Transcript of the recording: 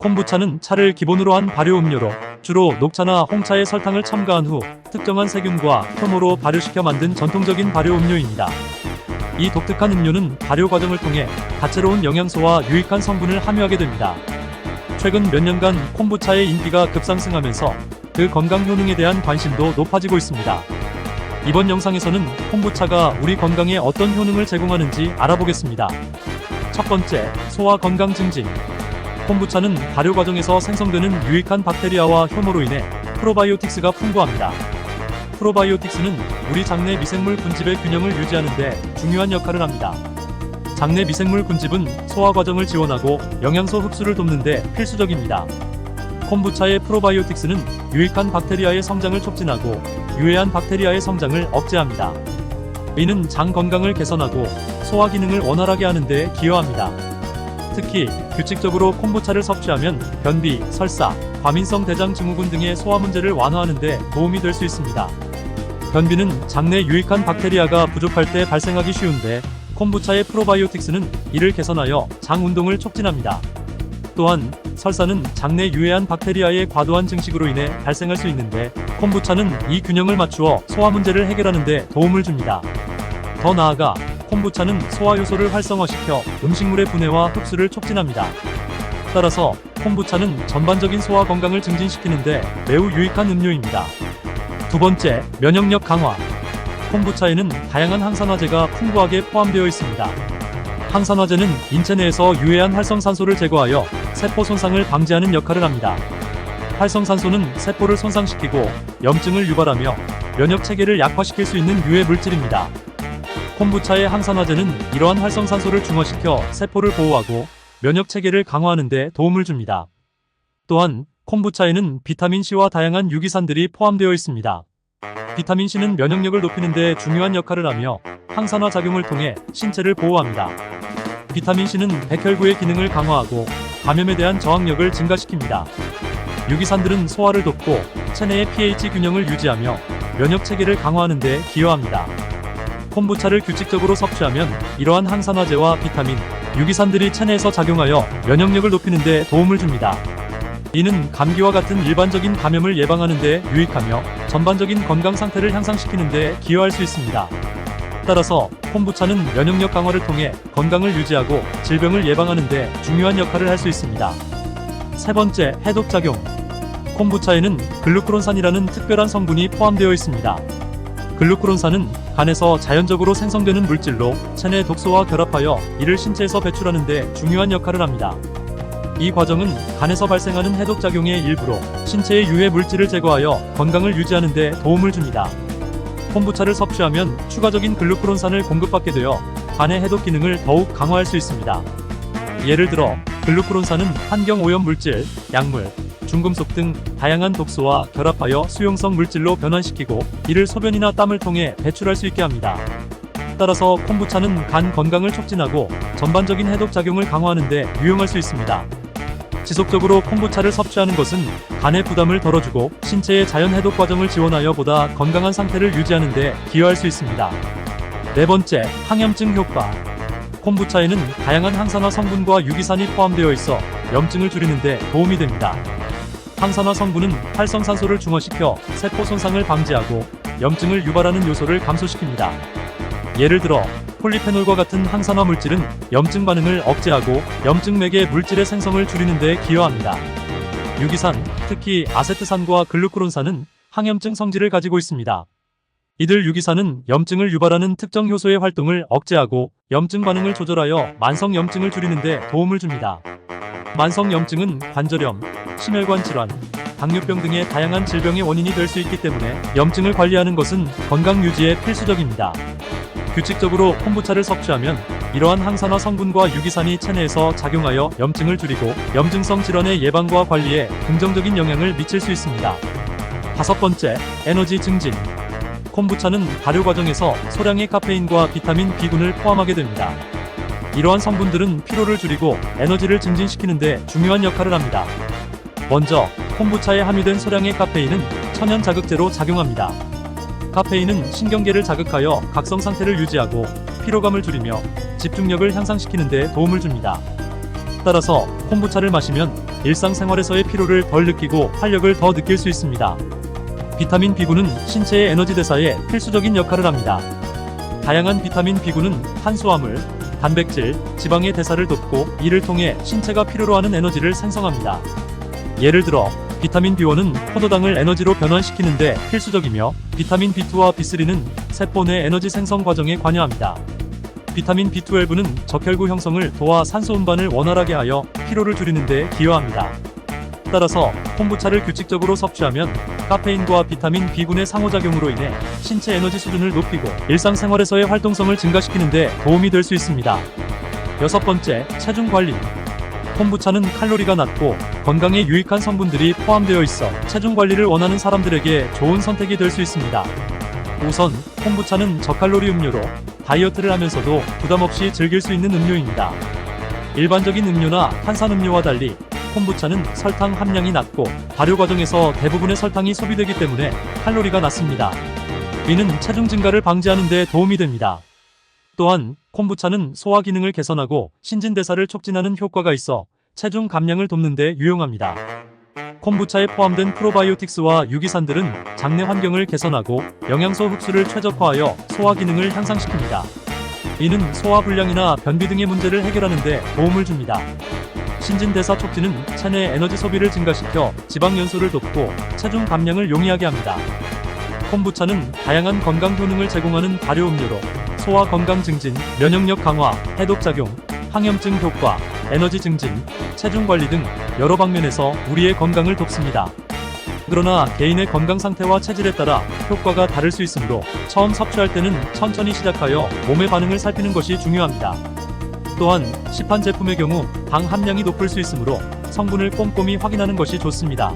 콤부차는 차를 기본으로 한 발효 음료로 주로 녹차나 홍차에 설탕을 첨가한 후 특정한 세균과 효모로 발효시켜 만든 전통적인 발효 음료입니다. 이 독특한 음료는 발효 과정을 통해 다채로운 영양소와 유익한 성분을 함유하게 됩니다. 최근 몇 년간 콤부차의 인기가 급상승하면서 그 건강 효능에 대한 관심도 높아지고 있습니다. 이번 영상에서는 콤부차가 우리 건강에 어떤 효능을 제공하는지 알아보겠습니다. 첫 번째, 소화 건강 증진. 콤부차는 발효 과정에서 생성되는 유익한 박테리아와 효모로 인해 프로바이오틱스가 풍부합니다. 프로바이오틱스는 우리 장내 미생물 군집의 균형을 유지하는 데 중요한 역할을 합니다. 장내 미생물 군집은 소화 과정을 지원하고 영양소 흡수를 돕는 데 필수적입니다. 콤부차의 프로바이오틱스는 유익한 박테리아의 성장을 촉진하고 유해한 박테리아의 성장을 억제합니다. 이는 장 건강을 개선하고 소화 기능을 원활하게 하는 데 기여합니다. 특히 규칙적으로 콤부차를 섭취하면 변비, 설사, 과민성 대장 증후군 등의 소화 문제를 완화하는 데 도움이 될 수 있습니다. 변비는 장내 유익한 박테리아가 부족할 때 발생하기 쉬운데 콤부차의 프로바이오틱스는 이를 개선하여 장 운동을 촉진합니다. 또한 설사는 장내 유해한 박테리아의 과도한 증식으로 인해 발생할 수 있는데 콤부차는 이 균형을 맞추어 소화 문제를 해결하는 데 도움을 줍니다. 더 나아가 콤부차는 소화 요소를 활성화시켜 음식물의 분해와 흡수를 촉진합니다. 따라서 콤부차는 전반적인 소화 건강을 증진시키는데 매우 유익한 음료입니다. 두 번째, 면역력 강화. 콤부차에는 다양한 항산화제가 풍부하게 포함되어 있습니다. 항산화제는 인체 내에서 유해한 활성산소를 제거하여 세포 손상을 방지하는 역할을 합니다. 활성산소는 세포를 손상시키고 염증을 유발하며 면역 체계를 약화시킬 수 있는 유해 물질입니다. 콤부차의 항산화제는 이러한 활성산소를 중화시켜 세포를 보호하고 면역 체계를 강화하는 데 도움을 줍니다. 또한 콤부차에는 비타민C와 다양한 유기산들이 포함되어 있습니다. 비타민C는 면역력을 높이는 데 중요한 역할을 하며 항산화 작용을 통해 신체를 보호합니다. 비타민C는 백혈구의 기능을 강화하고 감염에 대한 저항력을 증가시킵니다. 유기산들은 소화를 돕고 체내의 pH 균형을 유지하며 면역 체계를 강화하는 데 기여합니다. 콤부차를 규칙적으로 섭취하면 이러한 항산화제와 비타민, 유기산들이 체내에서 작용하여 면역력을 높이는 데 도움을 줍니다. 이는 감기와 같은 일반적인 감염을 예방하는 데 유익하며 전반적인 건강 상태를 향상시키는 데 기여할 수 있습니다. 따라서 콤부차는 면역력 강화를 통해 건강을 유지하고 질병을 예방하는 데 중요한 역할을 할 수 있습니다. 세 번째, 해독작용. 콤부차에는 글루크론산이라는 특별한 성분이 포함되어 있습니다. 글루크론산은 간에서 자연적으로 생성되는 물질로 체내 독소와 결합하여 이를 신체에서 배출하는 데 중요한 역할을 합니다. 이 과정은 간에서 발생하는 해독작용의 일부로 신체의 유해 물질을 제거하여 건강을 유지하는 데 도움을 줍니다. 콤부차를 섭취하면 추가적인 글루크론산을 공급받게 되어 간의 해독 기능을 더욱 강화할 수 있습니다. 예를 들어 글루크론산은 환경 오염 물질, 약물, 중금속 등 다양한 독소와 결합하여 수용성 물질로 변환시키고 이를 소변이나 땀을 통해 배출할 수 있게 합니다. 따라서 콤부차는 간 건강을 촉진하고 전반적인 해독 작용을 강화하는 데 유용할 수 있습니다. 지속적으로 콤부차를 섭취하는 것은 간의 부담을 덜어주고 신체의 자연 해독 과정을 지원하여 보다 건강한 상태를 유지하는 데 기여할 수 있습니다. 네 번째, 항염증 효과. 콤부차에는 다양한 항산화 성분과 유기산이 포함되어 있어 염증을 줄이는 데 도움이 됩니다. 항산화 성분은 활성산소를 중화시켜 세포 손상을 방지하고 염증을 유발하는 요소를 감소시킵니다. 예를 들어 폴리페놀과 같은 항산화 물질은 염증 반응을 억제하고 염증 매개 물질의 생성을 줄이는 데 기여합니다. 유기산, 특히 아세트산과 글루크론산은 항염증 성질을 가지고 있습니다. 이들 유기산은 염증을 유발하는 특정 효소의 활동을 억제하고 염증 반응을 조절하여 만성 염증을 줄이는 데 도움을 줍니다. 만성 염증은 관절염, 심혈관 질환, 당뇨병 등의 다양한 질병의 원인이 될 수 있기 때문에 염증을 관리하는 것은 건강 유지에 필수적입니다. 규칙적으로 콤부차를 섭취하면 이러한 항산화 성분과 유기산이 체내에서 작용하여 염증을 줄이고 염증성 질환의 예방과 관리에 긍정적인 영향을 미칠 수 있습니다. 다섯 번째, 에너지 증진. 콤부차는 발효 과정에서 소량의 카페인과 비타민 B군을 포함하게 됩니다. 이러한 성분들은 피로를 줄이고 에너지를 증진시키는 데 중요한 역할을 합니다. 먼저 콤부차에 함유된 소량의 카페인은 천연 자극제로 작용합니다. 카페인은 신경계를 자극하여 각성 상태를 유지하고 피로감을 줄이며 집중력을 향상시키는 데 도움을 줍니다. 따라서 콤부차를 마시면 일상생활에서의 피로를 덜 느끼고 활력을 더 느낄 수 있습니다. 비타민 B9는 신체의 에너지 대사에 필수적인 역할을 합니다. 다양한 비타민 B9는 탄수화물, 단백질, 지방의 대사를 돕고 이를 통해 신체가 필요로 하는 에너지를 생성합니다. 예를 들어 비타민 B1은 포도당을 에너지로 변환시키는데 필수적이며 비타민 B2와 B3는 세포 내 에너지 생성 과정에 관여합니다. 비타민 B12는 적혈구 형성을 도와 산소 운반을 원활하게 하여 피로를 줄이는 데 기여합니다. 따라서 콤부차를 규칙적으로 섭취하면 카페인과 비타민 B군의 상호작용으로 인해 신체 에너지 수준을 높이고 일상생활에서의 활동성을 증가시키는 데 도움이 될 수 있습니다. 6번째, 체중 관리. 콤부차는 칼로리가 낮고 건강에 유익한 성분들이 포함되어 있어 체중 관리를 원하는 사람들에게 좋은 선택이 될 수 있습니다. 우선 콤부차는 저칼로리 음료로 다이어트를 하면서도 부담없이 즐길 수 있는 음료입니다. 일반적인 음료나 탄산음료와 달리 콤부차는 설탕 함량이 낮고 발효 과정에서 대부분의 설탕이 소비되기 때문에 칼로리가 낮습니다. 이는 체중 증가를 방지하는 데 도움이 됩니다. 또한 콤부차는 소화 기능을 개선하고 신진대사를 촉진하는 효과가 있어 체중 감량을 돕는 데 유용합니다. 콤부차에 포함된 프로바이오틱스와 유기산들은 장내 환경을 개선하고 영양소 흡수를 최적화하여 소화 기능을 향상시킵니다. 이는 소화불량이나 변비 등의 문제를 해결하는 데 도움을 줍니다. 신진대사 촉진은 체내 에너지 소비를 증가시켜 지방 연소를 돕고 체중 감량을 용이하게 합니다. 콤부차는 다양한 건강 효능을 제공하는 발효 음료로 소화 건강 증진, 면역력 강화, 해독작용, 항염증 효과, 에너지 증진, 체중 관리 등 여러 방면에서 우리의 건강을 돕습니다. 그러나 개인의 건강 상태와 체질에 따라 효과가 다를 수 있으므로 처음 섭취할 때는 천천히 시작하여 몸의 반응을 살피는 것이 중요합니다. 또한 시판 제품의 경우 당 함량이 높을 수 있으므로 성분을 꼼꼼히 확인하는 것이 좋습니다.